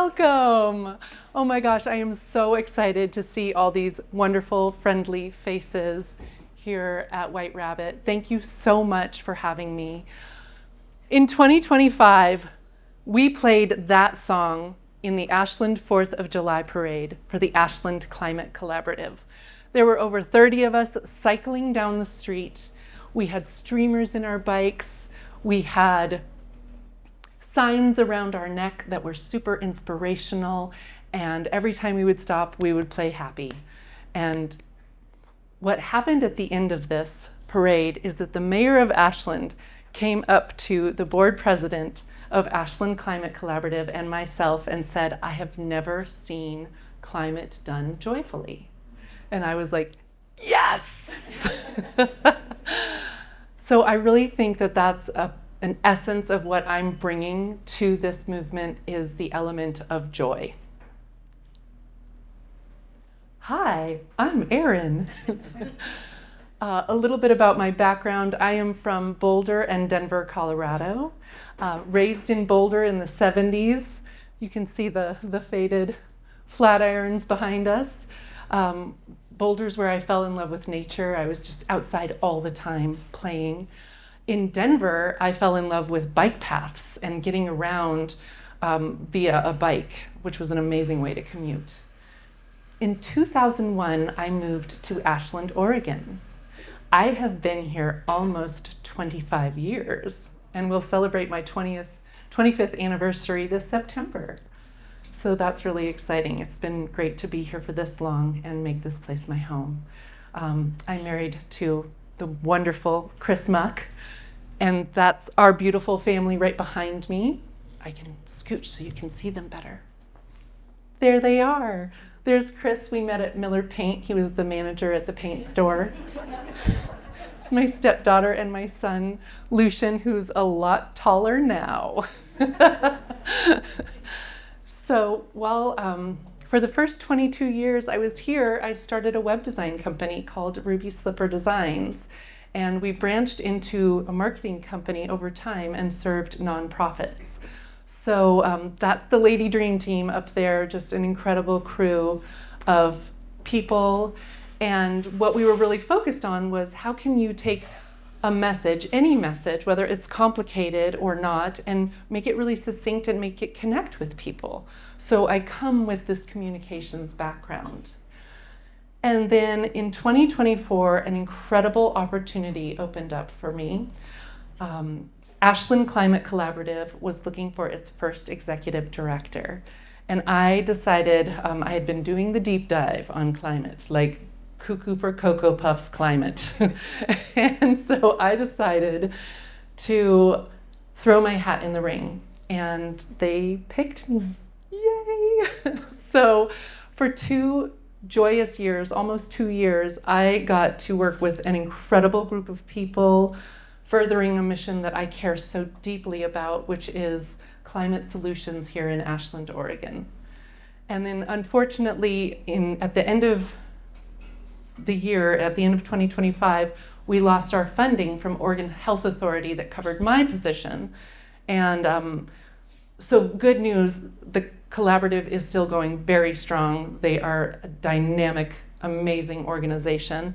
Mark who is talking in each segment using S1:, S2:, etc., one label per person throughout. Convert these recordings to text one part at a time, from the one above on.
S1: Welcome. Oh my gosh, I am so excited to see all these wonderful, friendly faces here at White Rabbit. Thank you so much for having me. In 2025, we played that song in the Ashland 4th of July parade for the Ashland Climate Collaborative. There were over 30 of us cycling down the street. We had streamers in our bikes. We had signs around our neck that were super inspirational, and every time we would stop, we would play happy. And what happened at the end of this parade is that the mayor of Ashland came up to the board president of Ashland Climate Collaborative and myself and said, "I have never seen climate done joyfully." And I was like, yes! So I really think that that's an essence of what I'm bringing to this movement is the element of joy. Hi, I'm Erin. A little bit about my background. I am from Boulder and Denver, Colorado. Raised in Boulder in the 70s. You can see the faded flat irons behind us. Boulder's where I fell in love with nature. I was just outside all the time playing. In Denver, I fell in love with bike paths and getting around via a bike, which was an amazing way to commute. In 2001, I moved to Ashland, Oregon. I have been here almost 25 years and will celebrate my 25th anniversary this September. So that's really exciting. It's been great to be here for this long and make this place my home. I'm married to the wonderful Chris Muck, and that's our beautiful family right behind me. I can scooch so you can see them better. There they are. There's Chris. We met at Miller Paint. He was the manager at the paint store. It's my stepdaughter and my son, Lucian, who's a lot taller now. So for the first 22 years I was here, I started a web design company called Ruby Slipper Designs. And we branched into a marketing company over time and served nonprofits. So that's the Lady Dream team up there, just an incredible crew of people. And what we were really focused on was how can you take a message, any message, whether it's complicated or not, and make it really succinct and make it connect with people. So I come with this communications background. And then in 2024, an incredible opportunity opened up for me. Ashland Climate Collaborative was looking for its first executive director. And I decided, I had been doing the deep dive on climate, like Cuckoo for Cocoa Puffs climate. And so I decided to throw my hat in the ring, and they picked me. Yay! So for 2 joyous years, almost 2 years, I got to work with an incredible group of people, furthering a mission that I care so deeply about, which is climate solutions here in Ashland, Oregon. And then unfortunately, at the end of the year, at the end of 2025, we lost our funding from Oregon Health Authority that covered my position. And so good news, the collaborative is still going very strong. They are a dynamic, amazing organization.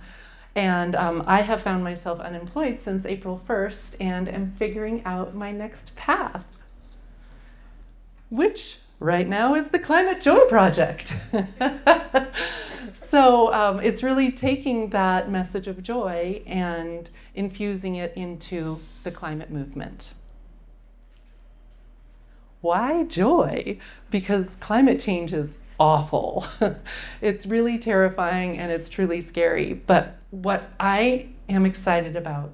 S1: And I have found myself unemployed since April 1st and am figuring out my next path, which right now is the Climate Joy Project. So it's really taking that message of joy and infusing it into the climate movement. Why joy? Because climate change is awful. It's really terrifying and it's truly scary. But what I am excited about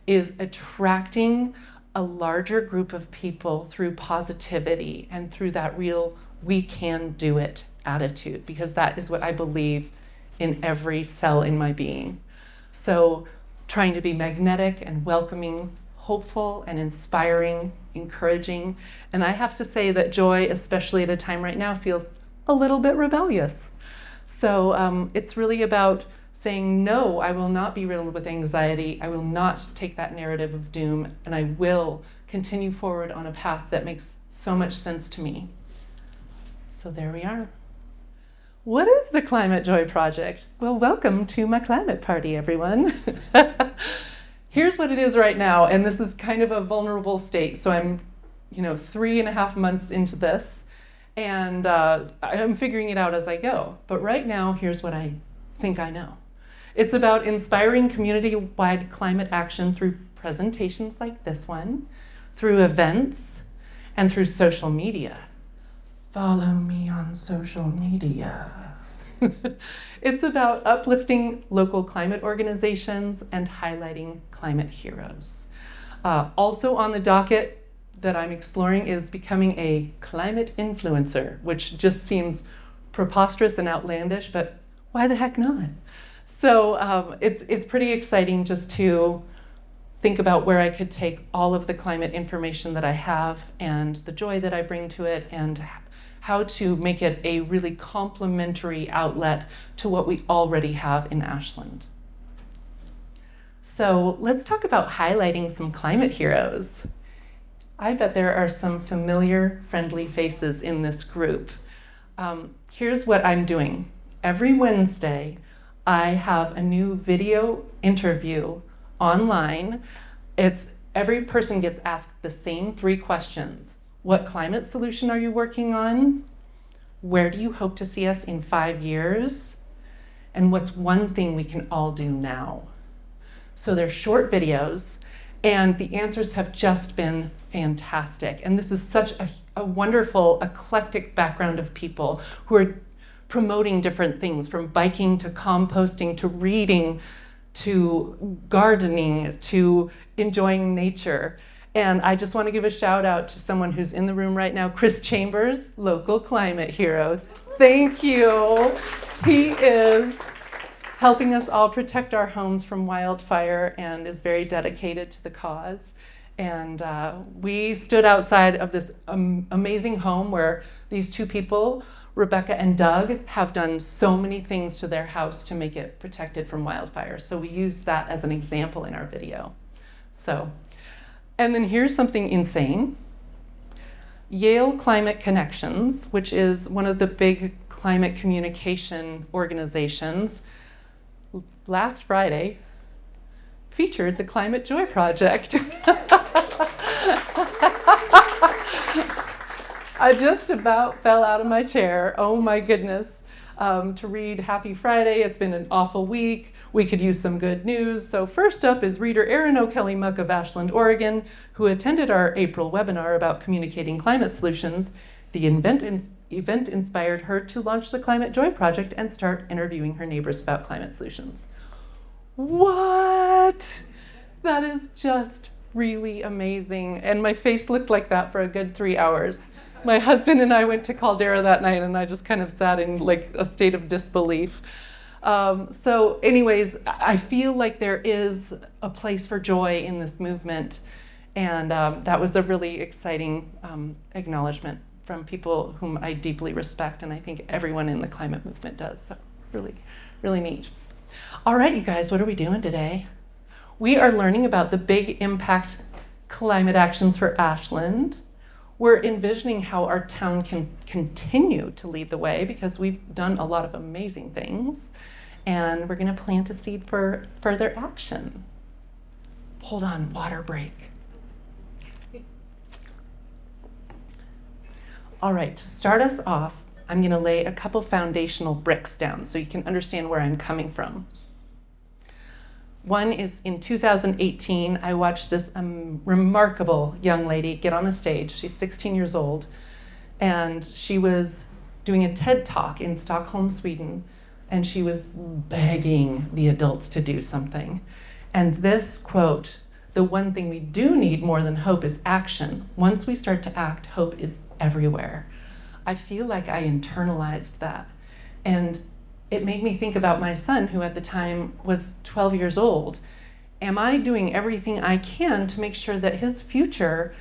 S1: is attracting a larger group of people through positivity and through that real we can do it attitude, because that is what I believe in every cell in my being. So trying to be magnetic and welcoming, hopeful and inspiring, encouraging. And I have to say that joy, especially at a time right now, feels a little bit rebellious. So it's really about saying, no, I will not be riddled with anxiety. I will not take that narrative of doom, and I will continue forward on a path that makes so much sense to me. So there we are. What is the Climate Joy Project? Well, welcome to my climate party, everyone. Here's what it is right now, and this is kind of a vulnerable state. So I'm, 3.5 months into this, and I'm figuring it out as I go. But right now, here's what I think I know. It's about inspiring community-wide climate action through presentations like this one, through events, and through social media. Follow me on social media. It's about uplifting local climate organizations and highlighting climate heroes. Also on the docket that I'm exploring is becoming a climate influencer, which just seems preposterous and outlandish, but why the heck not? So it's pretty exciting just to think about where I could take all of the climate information that I have and the joy that I bring to it, and how to make it a really complementary outlet to what we already have in Ashland. So let's talk about highlighting some climate heroes. I bet there are some familiar, friendly faces in this group. Here's what I'm doing. Every Wednesday, I have a new video interview online. Every person gets asked the same 3 questions. What climate solution are you working on? Where do you hope to see us in 5 years? And what's one thing we can all do now? So they're short videos, and the answers have just been fantastic. And this is such a wonderful, eclectic background of people who are promoting different things, from biking to composting to reading to gardening to enjoying nature. And I just want to give a shout out to someone who's in the room right now, Chris Chambers, local climate hero. Thank you. He is helping us all protect our homes from wildfire and is very dedicated to the cause. And we stood outside of this amazing home where these 2 people, Rebecca and Doug, have done so many things to their house to make it protected from wildfire. So we used that as an example in our video. And then here's something insane. Yale Climate Connections, which is one of the big climate communication organizations, last Friday featured the Climate Joy Project. I just about fell out of my chair. Oh my goodness. To read Happy Friday. It's been an awful week. We could use some good news. So first up is reader Erin O'Kelley Muck of Ashland, Oregon, who attended our April webinar about communicating climate solutions. The event inspired her to launch the Climate Joy Project and start interviewing her neighbors about climate solutions. What? That is just really amazing. And my face looked like that for a good 3 hours. My husband and I went to Caldera that night, and I just kind of sat in like a state of disbelief. So anyways, I feel like there is a place for joy in this movement. And that was a really exciting acknowledgement from people whom I deeply respect, and I think everyone in the climate movement does. So really, really neat. All right, you guys, what are we doing today? We are learning about the big impact climate actions for Ashland. We're envisioning how our town can continue to lead the way, because we've done a lot of amazing things, and we're going to plant a seed for further action. Hold on, water break. All right, to start us off, I'm going to lay a couple foundational bricks down so you can understand where I'm coming from. One is in 2018, I watched this remarkable young lady get on the stage. She's 16 years old, and she was doing a TED Talk in Stockholm, Sweden, and she was begging the adults to do something. And this quote, "The one thing we do need more than hope is action. Once we start to act, hope is everywhere." I feel like I internalized that. And it made me think about my son, who at the time was 12 years old. Am I doing everything I can to make sure that his future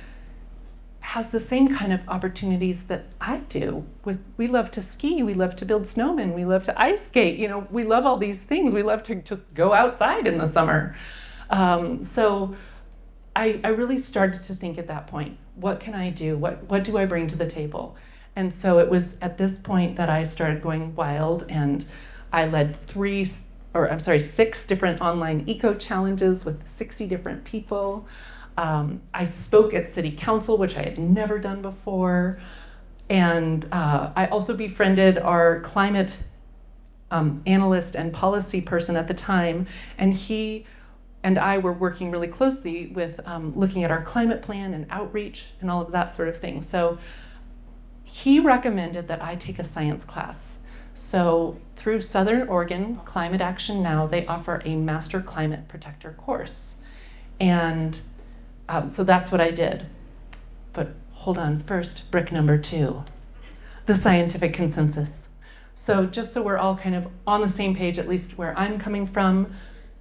S1: has the same kind of opportunities that I do? We love to ski, we love to build snowmen, we love to ice skate, we love all these things. We love to just go outside in the summer. So I really started to think at that point, what can I do? What do I bring to the table? And so it was at this point that I started going wild, and I led 6 different online eco challenges with 60 different people. I spoke at city council, which I had never done before. And I also befriended our climate analyst and policy person at the time, and he and I were working really closely with looking at our climate plan and outreach and all of that sort of thing. So he recommended that I take a science class. So through Southern Oregon Climate Action Now, they offer a Master Climate Protector course. And so that's what I did. But hold on, first, brick number 2, the scientific consensus. So just so we're all kind of on the same page, at least where I'm coming from,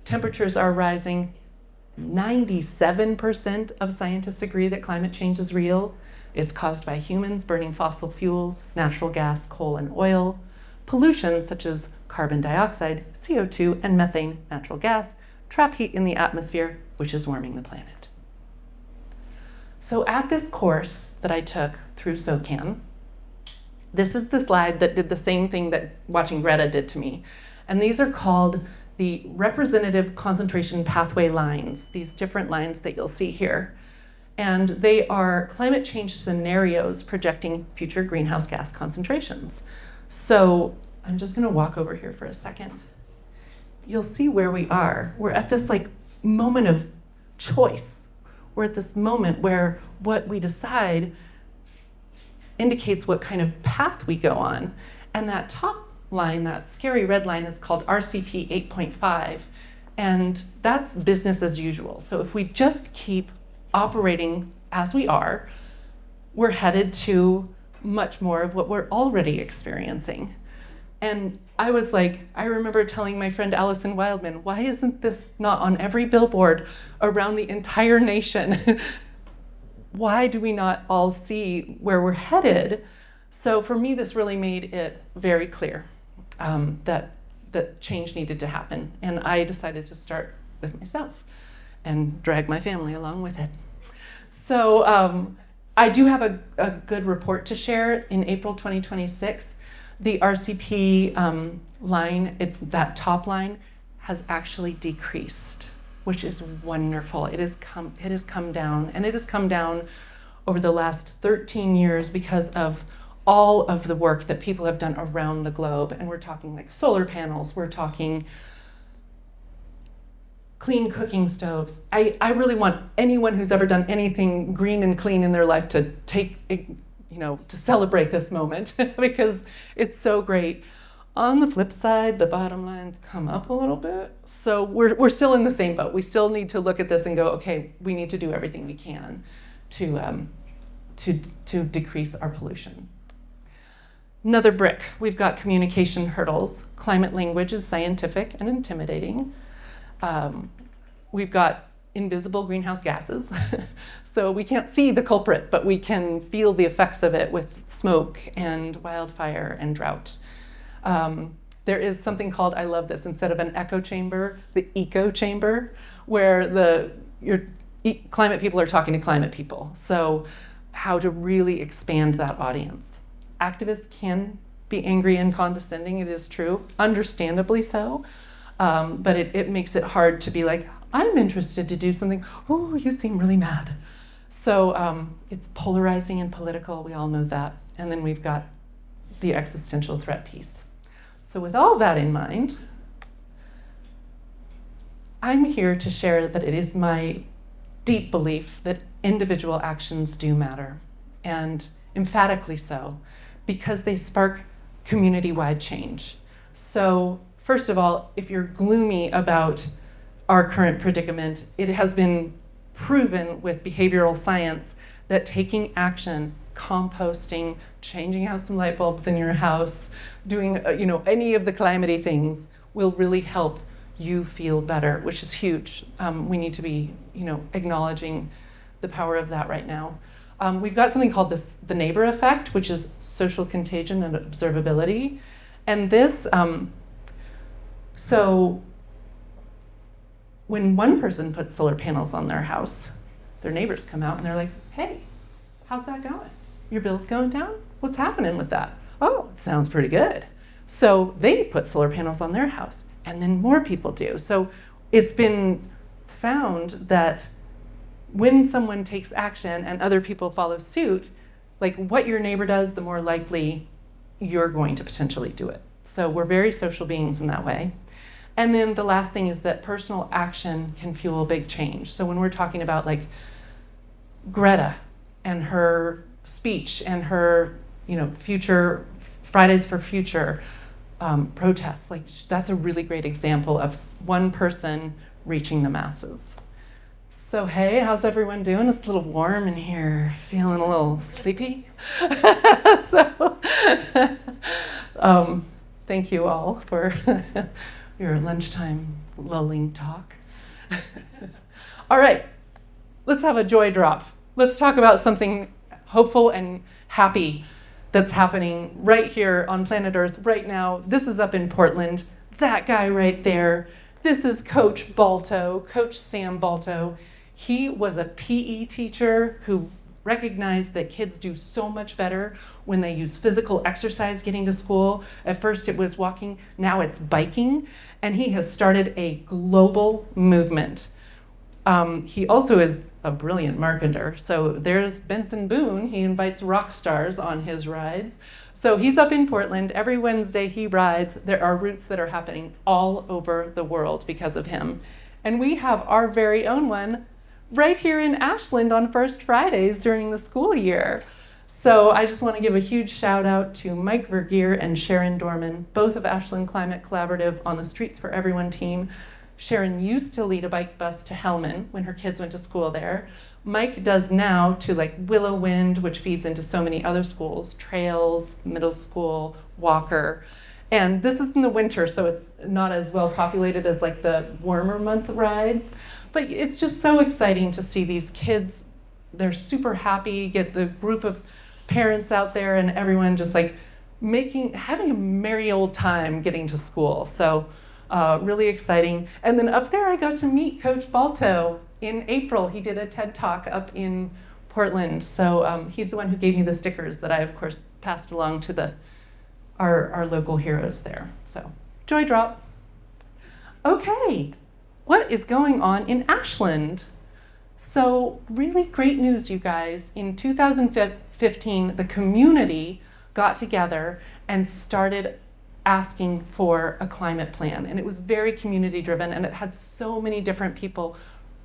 S1: temperatures are rising. 97% of scientists agree that climate change is real. It's caused by humans burning fossil fuels, natural gas, coal, and oil. Pollution such as carbon dioxide, CO2, and methane, natural gas, trap heat in the atmosphere, which is warming the planet. So at this course that I took through SOCAN, this is the slide that did the same thing that watching Greta did to me. And these are called the representative concentration pathway lines, these different lines that you'll see here. And they are climate change scenarios projecting future greenhouse gas concentrations. So I'm just gonna walk over here for a second. You'll see where we are. We're at this moment of choice. We're at this moment where what we decide indicates what kind of path we go on. And that top line, that scary red line, is called RCP 8.5. And that's business as usual. So if we just keep operating as we are, we're headed to much more of what we're already experiencing. And I remember telling my friend Allison Wildman, why isn't this not on every billboard around the entire nation? Why do we not all see where we're headed? So for me, this really made it very clear that change needed to happen. And I decided to start with myself and drag my family along with it. So I do have a good report to share. In April 2026, the RCP line, that top line, has actually decreased, which is wonderful. It has come down, and it has come down over the last 13 years because of all of the work that people have done around the globe. And we're talking solar panels, we're talking clean cooking stoves. I really want anyone who's ever done anything green and clean in their life to to celebrate this moment because it's so great. On the flip side, the bottom lines come up a little bit. So we're still in the same boat. We still need to look at this and go, okay, we need to do everything we can to decrease our pollution. Another brick, we've got communication hurdles. Climate language is scientific and intimidating. We've got invisible greenhouse gases. So we can't see the culprit, but we can feel the effects of it with smoke and wildfire and drought. There is something called, I love this, instead of an echo chamber, the eco chamber, where your climate people are talking to climate people. So how to really expand that audience. Activists can be angry and condescending, it is true, understandably so, but it makes it hard to be like, I'm interested to do something, oh, you seem really mad. So it's polarizing and political, we all know that. And then we've got the existential threat piece. So with all that in mind, I'm here to share that it is my deep belief that individual actions do matter, and emphatically so, because they spark community-wide change. So first of all, if you're gloomy about our current predicament, it has been proven with behavioral science that taking action, composting, changing out some light bulbs in your house, doing any of the climate-y things will really help you feel better, which is huge. We need to be acknowledging the power of that right now. We've got something called the neighbor effect, which is social contagion and observability. And this, so when one person puts solar panels on their house, their neighbors come out and they're like, hey, how's that going? Your bill's going down? What's happening with that? Oh, it sounds pretty good. So they put solar panels on their house, and then more people do. So it's been found that when someone takes action and other people follow suit, like what your neighbor does, the more likely you're going to potentially do it. So we're very social beings in that way. And then the last thing is that personal action can fuel big change. So when we're talking about like Greta and her speech and her, future Fridays for Future protests, like that's a really great example of one person reaching the masses. So hey, how's everyone doing? It's a little warm in here, feeling a little sleepy. So thank you all for your lunchtime lulling talk. All right, let's have a joy drop. Let's talk about something hopeful and happy that's happening right here on planet Earth right now. This is up in Portland. That guy right there. This is Coach Balto, Coach Sam Balto. He was a PE teacher who recognized that kids do so much better when they use physical exercise getting to school. At first it was walking, now it's biking, and he has started a global movement. He also is a brilliant marketer. So there's Bentham Boone, he invites rock stars on his rides. So he's up in Portland, every Wednesday he rides. There are routes that are happening all over the world because of him. And we have our very own one right here in Ashland on First Fridays during the school year. So I just want to give a huge shout out to Mike Vergeer and Sharon Dorman, both of Ashland Climate Collaborative on the Streets for Everyone team. Sharon used to lead a bike bus to Hellman when her kids went to school there. Mike does now to like Willow Wind, which feeds into so many other schools, Trails, Middle School, Walker. And this is in the winter, so it's not as well populated as like the warmer month rides. But it's just so exciting to see these kids. They're super happy, get the group of parents out there and everyone just like having a merry old time getting to school. So really exciting. And then up there I got to meet Coach Balto in April. He did a TED Talk up in Portland. So he's the one who gave me the stickers that I of course passed along to our local heroes there. So joy drop. Okay. What is going on in Ashland? So really great news, you guys. In 2015, the community got together and started asking for a climate plan. And it was very community driven, and it had so many different people,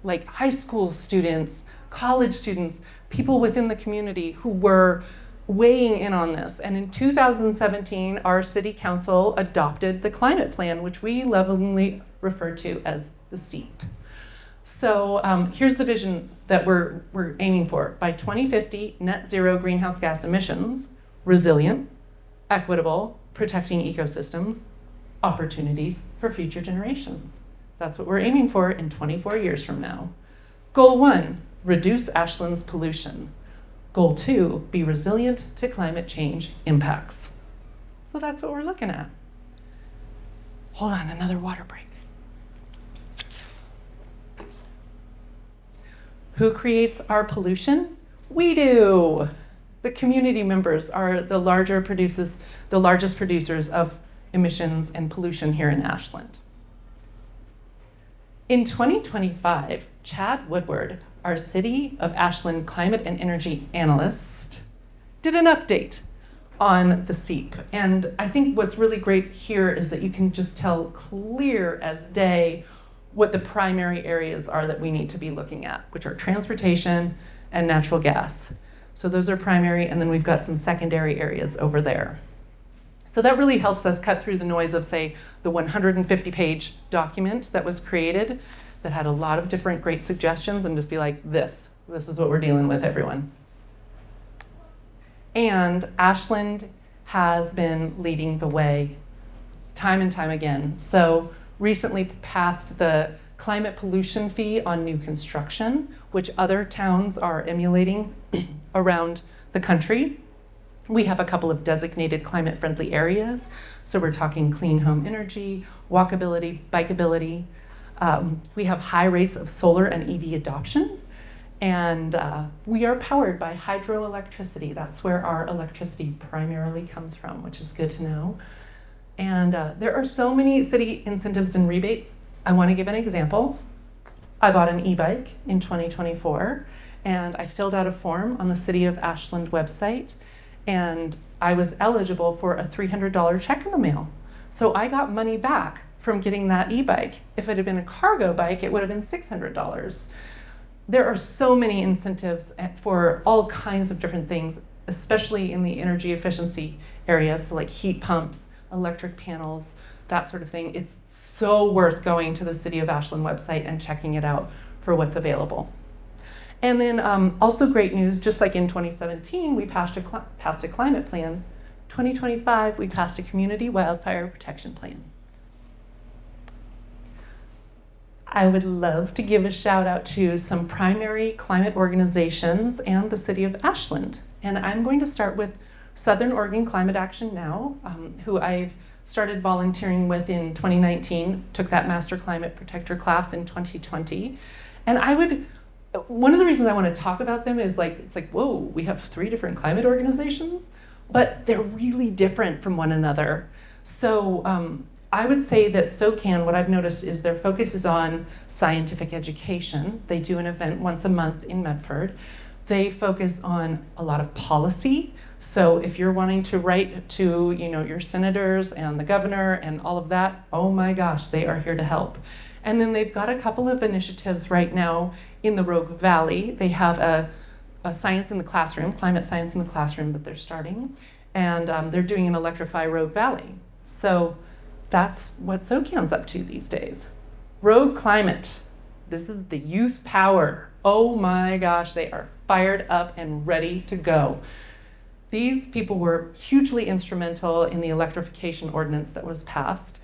S1: like high school students, college students, people within the community who were weighing in on this. And in 2017, our city council adopted the climate plan, which we lovingly refer to as the SEEP. So here's the vision that we're aiming for. By 2050, net zero greenhouse gas emissions, resilient, equitable, protecting ecosystems, opportunities for future generations. That's what we're aiming for in 24 years from now. Goal 1, reduce Ashland's pollution. Goal 2, be resilient to climate change impacts. So that's what we're looking at. Hold on, another water break. Who creates our pollution? We do. The community members are the largest producers of emissions and pollution here in Ashland. In 2025, Chad Woodward, our City of Ashland Climate and Energy Analyst, did an update on the SEEP. And I think what's really great here is that you can just tell clear as day what the primary areas are that we need to be looking at, which are transportation and natural gas. So those are primary, and then we've got some secondary areas over there. So that really helps us cut through the noise of, say, the 150-page document that was created that had a lot of different great suggestions, and just be like, this is what we're dealing with, everyone. And Ashland has been leading the way time and time again. So recently passed the climate pollution fee on new construction, which other towns are emulating around the country. We have a couple of designated climate-friendly areas. So we're talking clean home energy, walkability, bikeability. We have high rates of solar and EV adoption. And we are powered by hydroelectricity. That's where our electricity primarily comes from, which is good to know. And there are so many city incentives and rebates. I want to give an example. I bought an e-bike in 2024, and I filled out a form on the City of Ashland website, and I was eligible for a $300 check in the mail. So I got money back from getting that e-bike. If it had been a cargo bike, it would have been $600. There are so many incentives for all kinds of different things, especially in the energy efficiency areas, so like heat pumps, electric panels, that sort of thing. It's so worth going to the City of Ashland website and checking it out for what's available. And then also great news, just like in 2017, we passed a climate plan. 2025, we passed a community wildfire protection plan. I would love to give a shout out to some primary climate organizations and the City of Ashland. And I'm going to start with Southern Oregon Climate Action Now, who I've started volunteering with in 2019, took that Master Climate Protector class in 2020. And one of the reasons I want to talk about them is it's like, whoa, we have 3 different climate organizations, but they're really different from one another. So I would say that SOCAN, what I've noticed is their focus is on scientific education. They do an event once a month in Medford. They focus on a lot of policy. So if you're wanting to write to your senators and the governor and all of that, oh my gosh, they are here to help. And then they've got a couple of initiatives right now in the Rogue Valley. They have a science in the classroom, climate science in the classroom that they're starting. And they're doing an Electrify Rogue Valley. So that's what SOCAN's up to these days. Rogue Climate. This is the youth power. Oh my gosh, they are fired up and ready to go. These people were hugely instrumental in the electrification ordinance that was passed.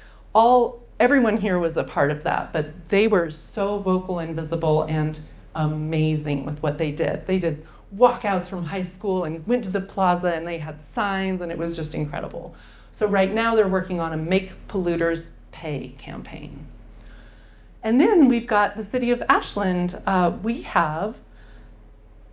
S1: Everyone here was a part of that, but they were so vocal and visible and amazing with what they did. They did walkouts from high school and went to the plaza, and they had signs, and it was just incredible. So right now they're working on a Make Polluters Pay campaign. And then we've got the City of Ashland. We have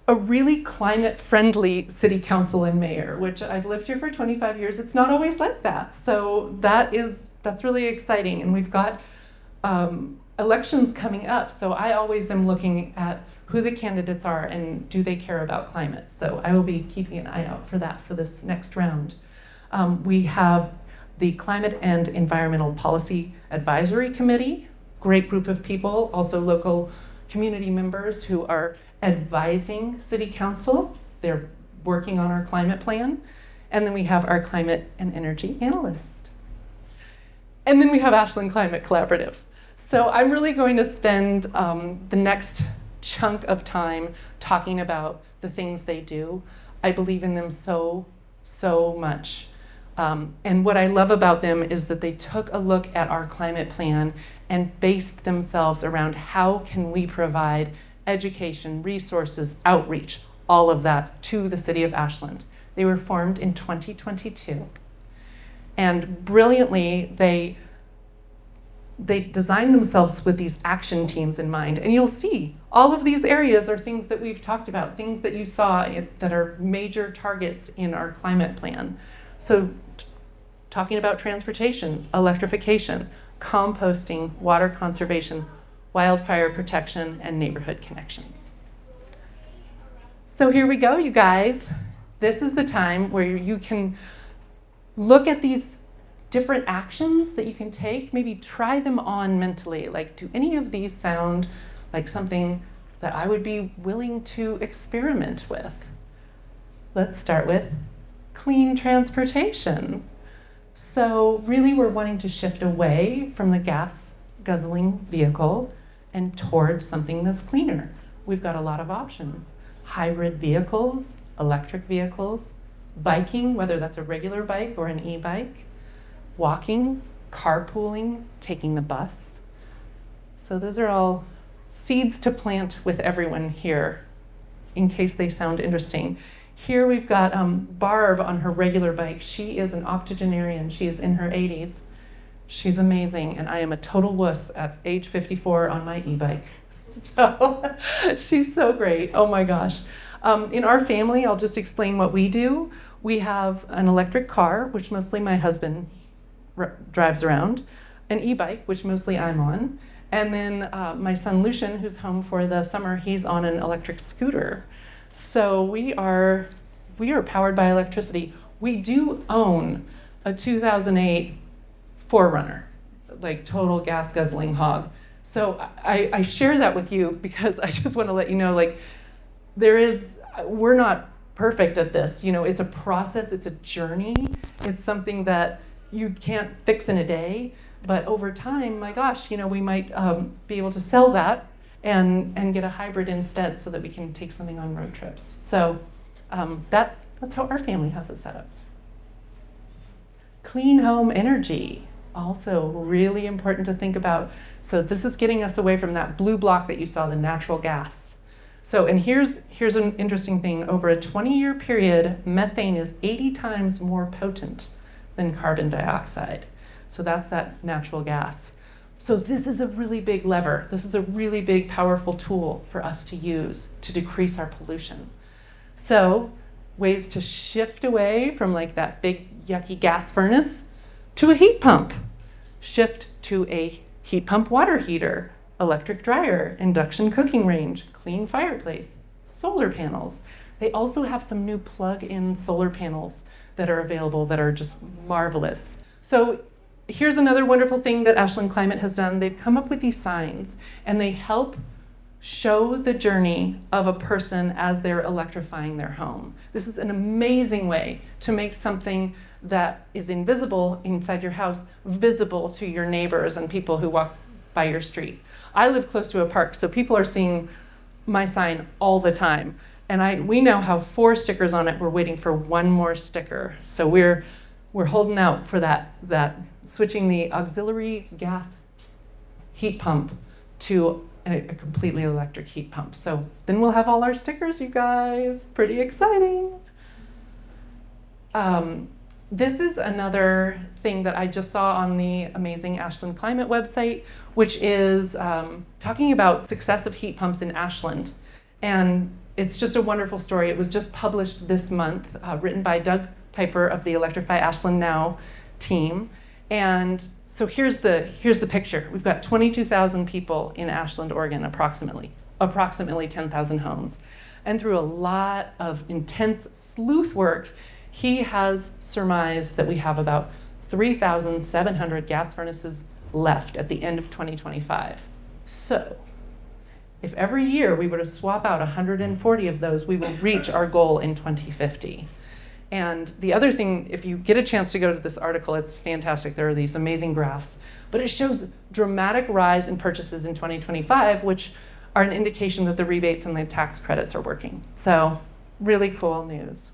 S1: a really climate-friendly city council and mayor, which I've lived here for 25 years. It's not always like that. So that's really exciting. And we've got elections coming up. So I always am looking at who the candidates are and do they care about climate. So I will be keeping an eye out for that for this next round. We have the Climate and Environmental Policy Advisory Committee, great group of people, also local community members who are advising City Council. They're working on our climate plan. And then we have our climate and energy analyst. And then we have Ashland Climate Collaborative. So I'm really going to spend the next chunk of time talking about the things they do. I believe in them so much. And what I love about them is that they took a look at our climate plan and based themselves around how can we provide education, resources, outreach, all of that to the City of Ashland. They were formed in 2022. And brilliantly, they designed themselves with these action teams in mind. And you'll see all of these areas are things that we've talked about, things that you saw that are major targets in our climate plan. So talking about transportation, electrification, composting, water conservation, wildfire protection, and neighborhood connections. So here we go, you guys. This is the time where you can look at these different actions that you can take, maybe try them on mentally. Like, do any of these sound like something that I would be willing to experiment with? Let's start with clean transportation. So really we're wanting to shift away from the gas guzzling vehicle and towards something that's cleaner. We've got a lot of options. Hybrid vehicles, electric vehicles, biking, whether that's a regular bike or an e-bike, walking, carpooling, taking the bus. So those are all seeds to plant with everyone here in case they sound interesting. Here we've got Barb on her regular bike. She is an octogenarian. She is in her 80s. She's amazing, and I am a total wuss at age 54 on my e-bike. So she's so great. Oh my gosh. In our family, I'll just explain what we do. We have an electric car, which mostly my husband drives around, an e-bike, which mostly I'm on, and then my son Lucian, who's home for the summer, he's on an electric scooter. So we are powered by electricity. We do own a 2008 4Runner, like total gas guzzling hog. So I share that with you because I just want to let you know, like, we're not perfect at this. You know, it's a process, it's a journey. It's something that you can't fix in a day, but over time, my gosh, you know, we might be able to sell that and get a hybrid instead so that we can take something on road trips. So that's how our family has it set up. Clean home energy, also really important to think about. So this is getting us away from that blue block that you saw, the natural gas. So, and here's an interesting thing. Over a 20-year period, methane is 80 times more potent than carbon dioxide. So that's that natural gas. So this is a really big lever. This is a really big, powerful tool for us to use to decrease our pollution. So ways to shift away from like that big, yucky gas furnace to a heat pump. Shift to a heat pump water heater, electric dryer, induction cooking range, clean fireplace, solar panels. They also have some new plug-in solar panels that are available that are just marvelous. So here's another wonderful thing that Ashland Climate has done. They've come up with these signs and they help show the journey of a person as they're electrifying their home. This is an amazing way to make something that is invisible inside your house visible to your neighbors and people who walk by your street. I live close to a park, so people are seeing my sign all the time. And we now have 4 stickers on it. We're waiting for 1 more sticker. So we're holding out for that switching the auxiliary gas heat pump to a completely electric heat pump. So then we'll have all our stickers, you guys. Pretty exciting. This is another thing that I just saw on the amazing Ashland Climate website, which is talking about success of heat pumps in Ashland. And it's just a wonderful story. It was just published this month, written by Doug Piper of the Electrify Ashland Now team. And so here's the picture. We've got 22,000 people in Ashland, Oregon, approximately 10,000 homes. And through a lot of intense sleuth work, he has surmised that we have about 3,700 gas furnaces left at the end of 2025. So if every year we were to swap out 140 of those, we will reach our goal in 2050. And the other thing, if you get a chance to go to this article, it's fantastic. There are these amazing graphs, but it shows dramatic rise in purchases in 2025, which are an indication that the rebates and the tax credits are working. So really cool news.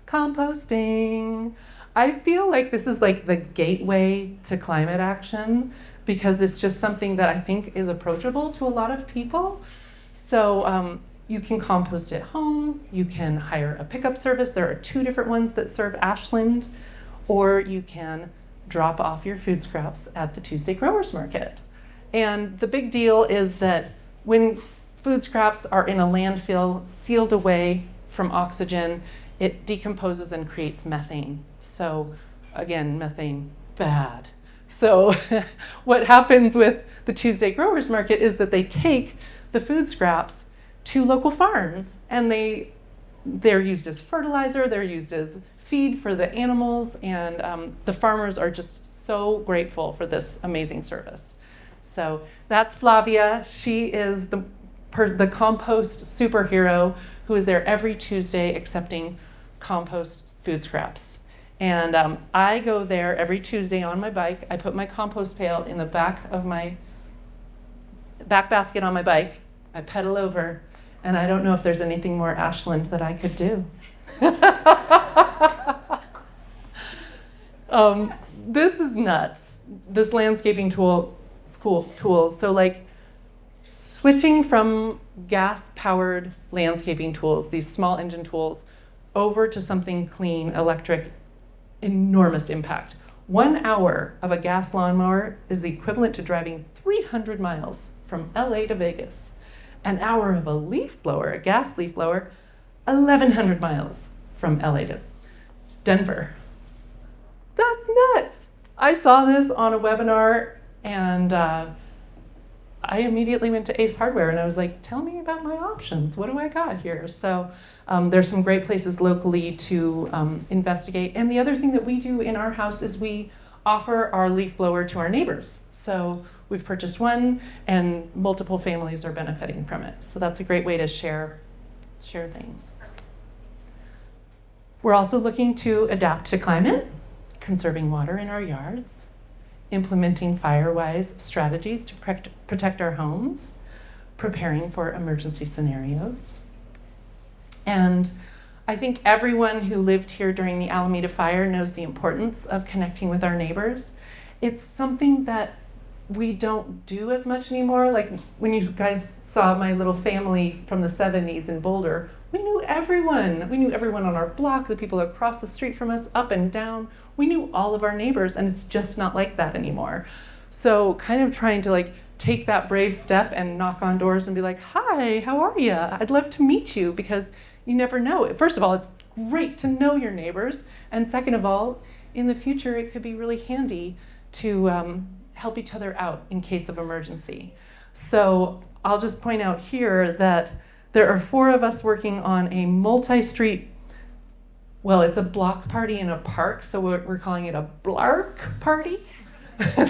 S1: Composting. I feel like this is like the gateway to climate action because it's just something that I think is approachable to a lot of people. So you can compost at home, you can hire a pickup service. There are 2 different ones that serve Ashland, or you can drop off your food scraps at the Tuesday Growers Market. And the big deal is that when food scraps are in a landfill sealed away from oxygen, it decomposes and creates methane. So again, methane, bad. So what happens with the Tuesday Growers Market is that they take the food scraps to local farms and they're used as fertilizer, they're used as feed for the animals, and the farmers are just so grateful for this amazing service. So that's Flavia. She is the compost superhero who is there every Tuesday accepting compost food scraps. And I go there every Tuesday on my bike. I put my compost pail in the back of my back basket on my bike. I pedal over, and I don't know if there's anything more Ashland that I could do. This is nuts. This landscaping tool. So like switching from gas-powered landscaping tools, these small engine tools, over to something clean, electric, enormous impact. 1 hour of a gas lawnmower is the equivalent to driving 300 miles from LA to Vegas. An hour of a leaf blower, a gas leaf blower, 1,100 miles from LA to Denver. That's nuts. I saw this on a webinar, and I immediately went to Ace Hardware and I was like, tell me about my options. What do I got here? So there's some great places locally to investigate. And the other thing that we do in our house is we offer our leaf blower to our neighbors. So we've purchased one and multiple families are benefiting from it. So that's a great way to share things. We're also looking to adapt to climate, conserving water in our yards, implementing fire-wise strategies to protect our homes, preparing for emergency scenarios. And I think everyone who lived here during the Alameda fire knows the importance of connecting with our neighbors. It's something that we don't do as much anymore. Like when you guys saw my little family from the 70s in Boulder, we knew everyone. We knew everyone on our block, the people across the street from us, up and down. We knew all of our neighbors, and it's just not like that anymore. So kind of trying to like take that brave step and knock on doors and be like, hi, how are you? I'd love to meet you, because you never know. First of all, it's great to know your neighbors. And second of all, in the future, it could be really handy to help each other out in case of emergency. So I'll just point out here that there are 4 of us working on a multi-street, well, it's a block party in a park, so we're calling it a blark party.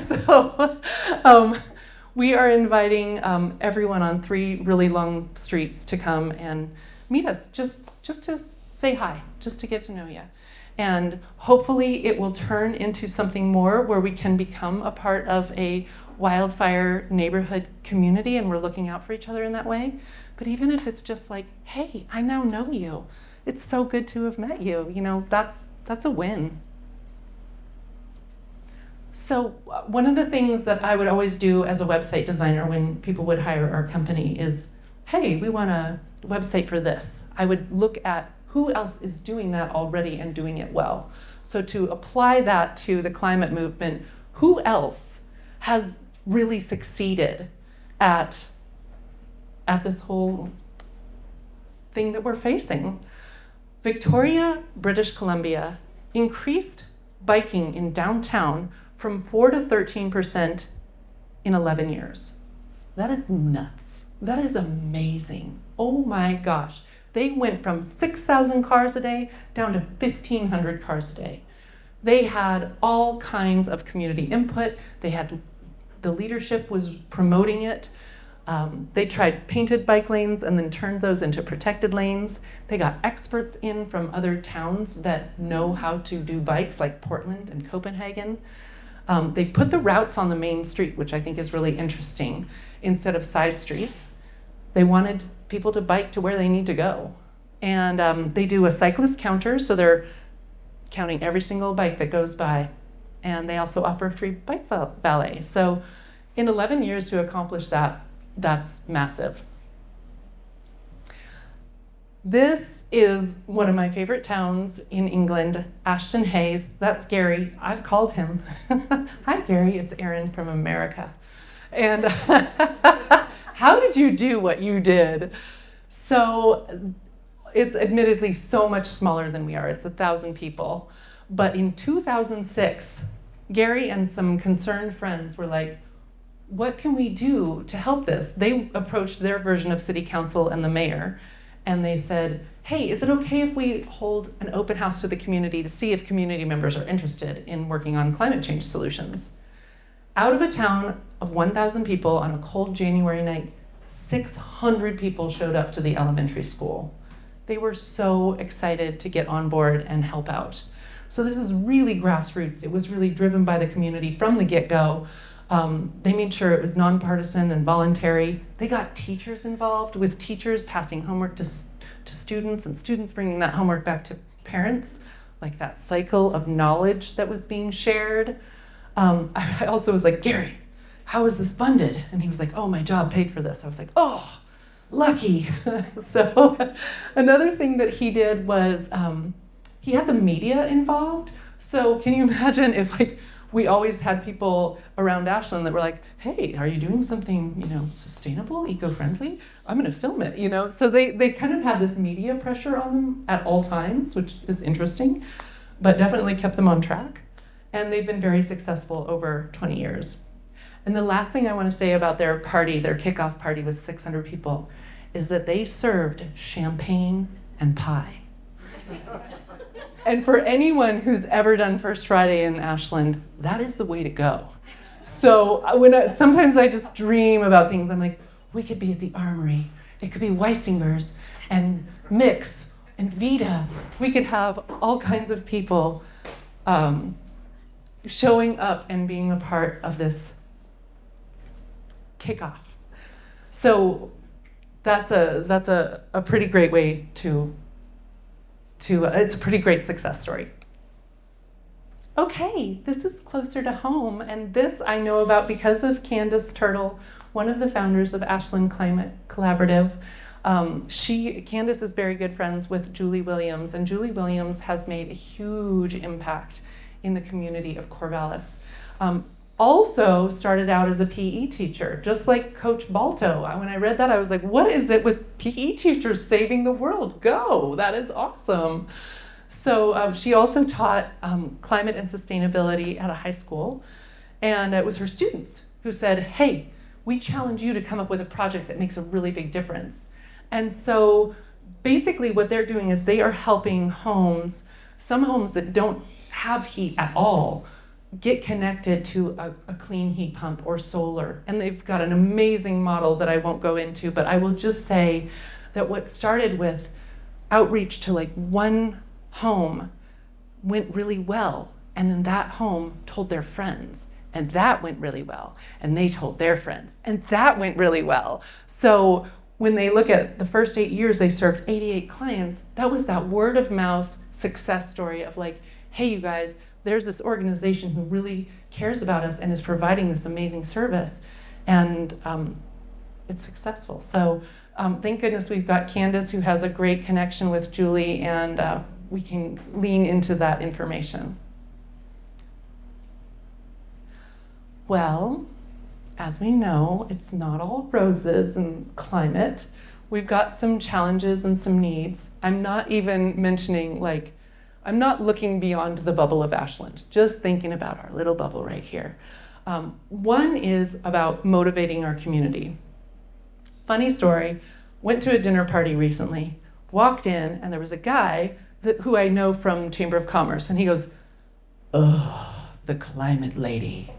S1: So we are inviting everyone on 3 really long streets to come and meet us, just to say hi, just to get to know you. And hopefully it will turn into something more where we can become a part of a wildfire neighborhood community, and we're looking out for each other in that way. But even if it's just like, hey, I now know you. It's so good to have met you. You know, that's a win. So one of the things that I would always do as a website designer when people would hire our company is, hey, we want a website for this. I would look at who else is doing that already and doing it well. So to apply that to the climate movement, who else has really succeeded at this whole thing that we're facing? Victoria, British Columbia increased biking in downtown from 4 to 13% in 11 years. That is nuts. That is amazing. Oh my gosh. They went from 6,000 cars a day down to 1,500 cars a day. They had all kinds of community input. The leadership was promoting it. They tried painted bike lanes and then turned those into protected lanes. They got experts in from other towns that know how to do bikes, like Portland and Copenhagen. They put the routes on the main street, which I think is really interesting, instead of side streets. They wanted people to bike to where they need to go. And they do a cyclist counter, so they're counting every single bike that goes by. And they also offer free bike valet. So in 11 years to accomplish that, that's massive. This is one of my favorite towns in England, Ashton Hayes. That's Gary. I've called him. Hi, Gary. It's Erin from America. And how did you do what you did? So it's admittedly so much smaller than we are. It's 1,000 people. But in 2006, Gary and some concerned friends were like, what can we do to help this? They approached their version of city council and the mayor, and they said, hey, is it okay if we hold an open house to the community to see if community members are interested in working on climate change solutions? Out of a town of 1,000 people on a cold January night, 600 people showed up to the elementary school. They were so excited to get on board and help out. So this is really grassroots. It was really driven by the community from the get-go. They made sure it was nonpartisan and voluntary. They got teachers involved, with teachers passing homework to students and students bringing that homework back to parents, like that cycle of knowledge that was being shared. I also was like, Gary, how is this funded? And he was like, oh, my job paid for this. I was like, oh, lucky. So another thing that he did was he had the media involved. So can you imagine if like we always had people around Ashland that were like, hey, are you doing something, sustainable, eco-friendly? I'm going to film it, So they kind of had this media pressure on them at all times, which is interesting, but definitely kept them on track. And they've been very successful over 20 years. And the last thing I want to say about their party, their kickoff party with 600 people, is that they served champagne and pie. And for anyone who's ever done First Friday in Ashland, that is the way to go. So sometimes I just dream about things. I'm like, we could be at the Armory. It could be Weisinger's and Mix and Vita. We could have all kinds of people showing up and being a part of this kickoff. So that's a pretty great way to it's a pretty great success story. Okay, this is closer to home, and this I know about because of Candace Turtle, one of the founders of Ashland Climate Collaborative. Candace is very good friends with Julie Williams, and Julie Williams has made a huge impact in the community of Corvallis. Also started out as a PE teacher, just like Coach Balto. When I read that, I was like, what is it with PE teachers saving the world? Go, that is awesome. So she also taught climate and sustainability at a high school, and it was her students who said, hey, we challenge you to come up with a project that makes a really big difference. And so basically what they're doing is they are helping some homes that don't have heat at all, get connected to a clean heat pump or solar. And they've got an amazing model that I won't go into, but I will just say that what started with outreach to like one home went really well. And then that home told their friends, and that went really well. And they told their friends, and that went really well. So when they look at the first 8 years, they served 88 clients. That was that word of mouth success story of like, hey, you guys, there's this organization who really cares about us and is providing this amazing service, and it's successful. So thank goodness we've got Candace, who has a great connection with Julie, and we can lean into that information. Well, as we know, it's not all roses and climate. We've got some challenges and some needs. I'm not even mentioning I'm not looking beyond the bubble of Ashland, just thinking about our little bubble right here. One is about motivating our community. Funny story, went to a dinner party recently, walked in, and there was a guy who I know from Chamber of Commerce, and he goes, oh, the climate lady.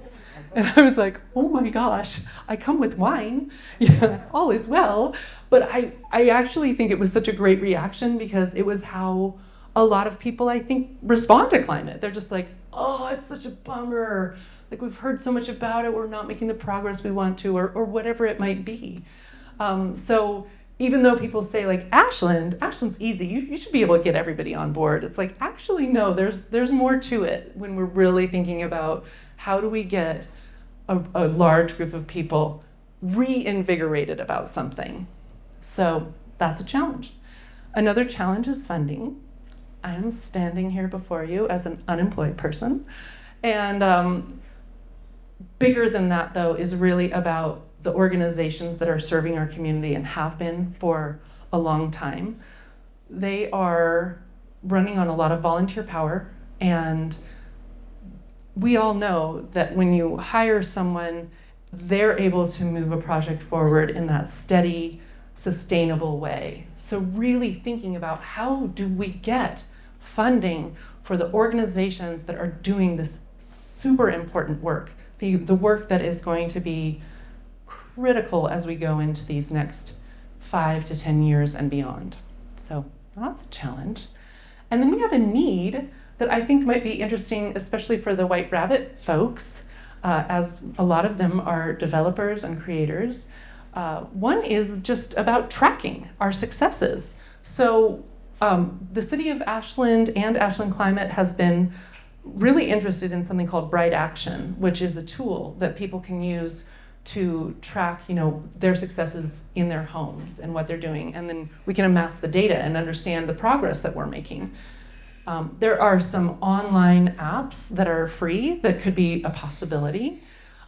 S1: And I was like, oh my gosh, I come with wine, yeah, all is well. But I actually think it was such a great reaction because it was how a lot of people, I think, respond to climate. They're just like, oh, it's such a bummer. Like, we've heard so much about it, we're not making the progress we want to, or whatever it might be. So even though people say like, Ashland's easy, you should be able to get everybody on board. It's like, actually, no, there's more to it when we're really thinking about how do we get a large group of people reinvigorated about something. So that's a challenge. Another challenge is funding. I am standing here before you as an unemployed person. And bigger than that, though, is really about the organizations that are serving our community and have been for a long time. They are running on a lot of volunteer power, and we all know that when you hire someone, they're able to move a project forward in that steady, sustainable way. So really thinking about how do we get funding for the organizations that are doing this super important work, the work that is going to be critical as we go into these next 5 to 10 years and beyond. So that's a challenge. And then we have a need that I think might be interesting, especially for the White Rabbit folks, as a lot of them are developers and creators. One is just about tracking our successes. So the city of Ashland and Ashland Climate has been really interested in something called Bright Action, which is a tool that people can use to track, their successes in their homes and what they're doing. And then we can amass the data and understand the progress that we're making. There are some online apps that are free that could be a possibility.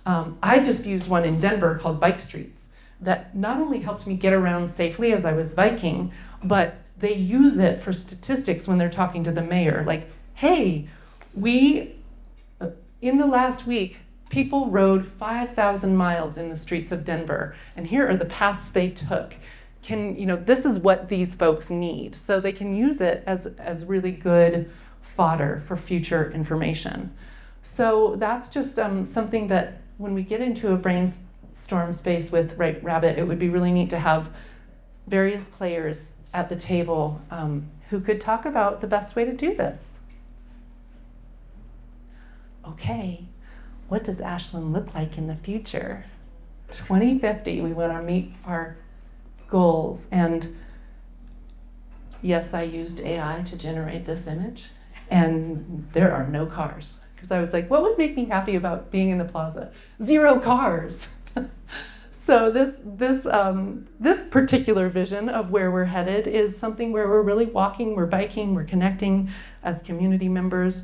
S1: I just used one in Denver called Bike Streets that not only helped me get around safely as I was biking, but they use it for statistics when they're talking to the mayor. Like, hey, in the last week, people rode 5,000 miles in the streets of Denver, and here are the paths they took. This is what these folks need. So they can use it as really good fodder for future information. So that's just something that when we get into a brainstorm space with Right Rabbit, it would be really neat to have various players at the table who could talk about the best way to do this. Okay, what does Ashland look like in the future? 2050, we want to meet our goals. And yes, I used AI to generate this image, and there are no cars. Because I was like, what would make me happy about being in the plaza? 0 cars. So this particular vision of where we're headed is something where we're really walking, we're biking, we're connecting as community members.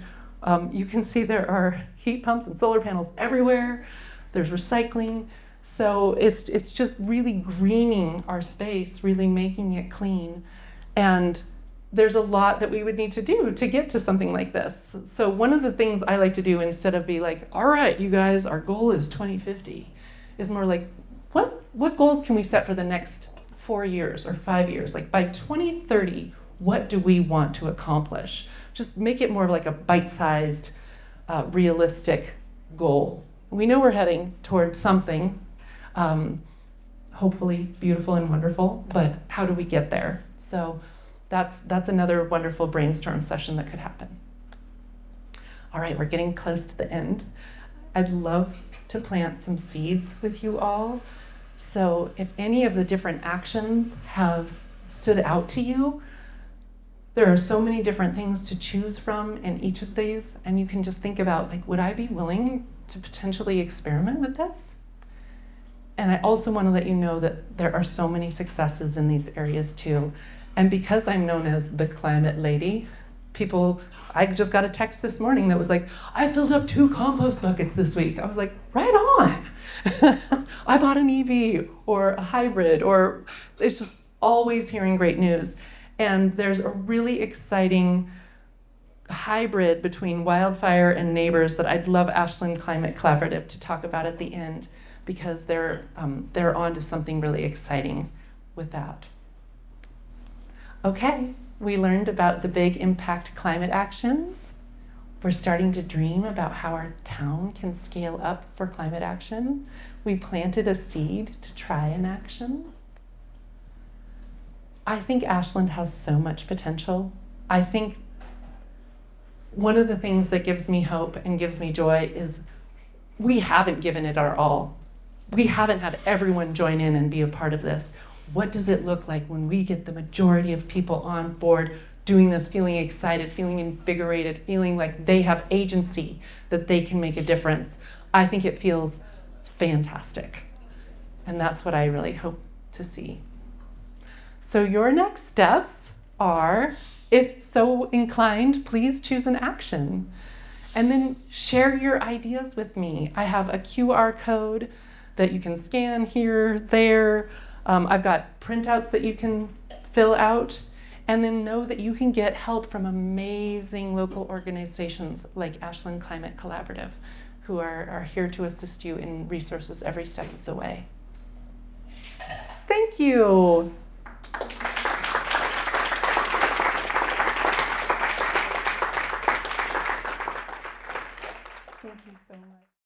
S1: You can see there are heat pumps and solar panels everywhere. There's recycling. So it's just really greening our space, really making it clean. And there's a lot that we would need to do to get to something like this. So one of the things I like to do, instead of be like, all right, you guys, our goal is 2050, is more like, what goals can we set for the next 4 years or 5 years? Like by 2030, what do we want to accomplish? Just make it more of like a bite-sized, realistic goal. We know we're heading towards something, hopefully beautiful and wonderful, but how do we get there? So that's another wonderful brainstorm session that could happen. All right, we're getting close to the end. I'd love to plant some seeds with you all. So if any of the different actions have stood out to you, there are so many different things to choose from in each of these, and you can just think about, like, would I be willing to potentially experiment with this? And I also want to let you know that there are so many successes in these areas too. And because I'm known as the climate lady, I just got a text this morning that was like, I filled up 2 compost buckets this week. I was like, right on. I bought an EV or a hybrid, or it's just always hearing great news. And there's a really exciting hybrid between wildfire and neighbors that I'd love Ashland Climate Collaborative to talk about at the end, because they're on to something really exciting with that. Okay, we learned about the big impact climate actions. We're starting to dream about how our town can scale up for climate action. We planted a seed to try an action. I think Ashland has so much potential. I think one of the things that gives me hope and gives me joy is we haven't given it our all. We haven't had everyone join in and be a part of this. What does it look like when we get the majority of people on board doing this, feeling excited, feeling invigorated, feeling like they have agency, that they can make a difference? I think it feels fantastic. And that's what I really hope to see. So your next steps are, if so inclined, please choose an action. And then share your ideas with me. I have a QR code that you can scan here, there. I've got printouts that you can fill out. And then know that you can get help from amazing local organizations like Ashland Climate Collaborative, who are here to assist you in resources every step of the way. Thank you. Thank you so much.